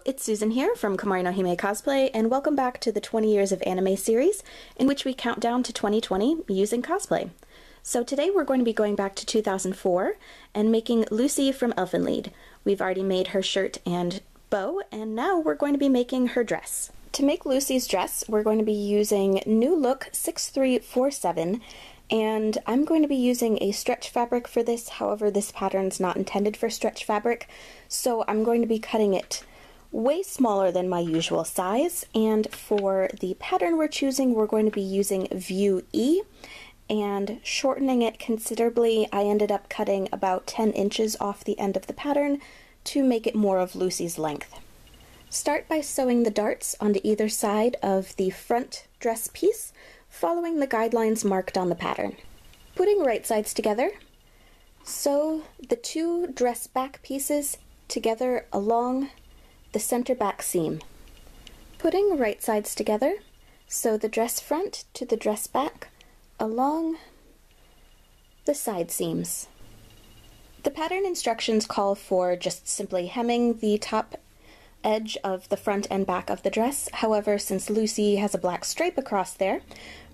it's Susan here from Komari no Hime Cosplay, and welcome back to the 20 Years of Anime series, in which we count down to 2020 using cosplay. So today we're going to be going back to 2004 and making Lucy from Elfen Lied. We've already made her shirt and bow, and now we're going to be making her dress. To make Lucy's dress, we're going to be using New Look 6347, and I'm going to be using a stretch fabric for this. However, this pattern's not intended for stretch fabric, so I'm going to be cutting it way smaller than my usual size. And for the pattern we're choosing, we're going to be using View E and shortening it considerably. I ended up cutting about 10 inches off the end of the pattern to make it more of Lucy's length. Start by sewing the darts onto either side of the front dress piece, following the guidelines marked on the pattern. Putting right sides together, sew the two dress back pieces together along the center back seam. Putting right sides together, sew the dress front to the dress back along the side seams. The pattern instructions call for just simply hemming the top edge of the front and back of the dress. However, since Lucy has a black stripe across there,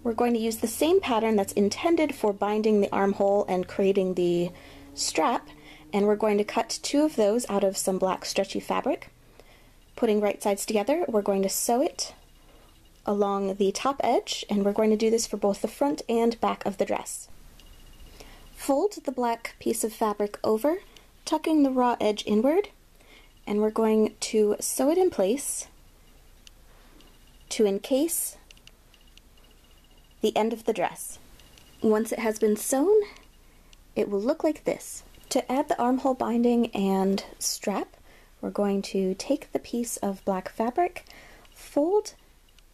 we're going to use the same pattern that's intended for binding the armhole and creating the strap, and we're going to cut two of those out of some black stretchy fabric. Putting right sides together, we're going to sew it along the top edge, and we're going to do this for both the front and back of the dress. Fold the black piece of fabric over, tucking the raw edge inward, and we're going to sew it in place to encase the end of the dress. Once it has been sewn, it will look like this. To add the armhole binding and strap, we're going to take the piece of black fabric, fold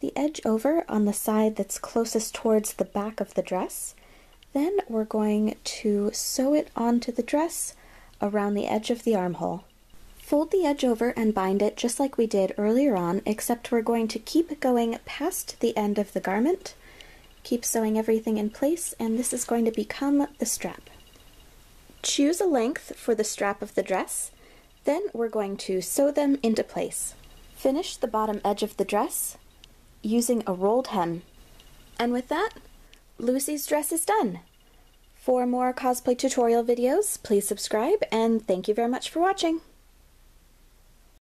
the edge over on the side that's closest towards the back of the dress. Then we're going to sew it onto the dress around the edge of the armhole. Fold the edge over and bind it just like we did earlier on, except we're going to keep going past the end of the garment. Keep sewing everything in place, and this is going to become the strap. Choose a length for the strap of the dress, then we're going to sew them into place. Finish the bottom edge of the dress using a rolled hem. And with that, Lucy's dress is done. For more cosplay tutorial videos, please subscribe, and thank you very much for watching.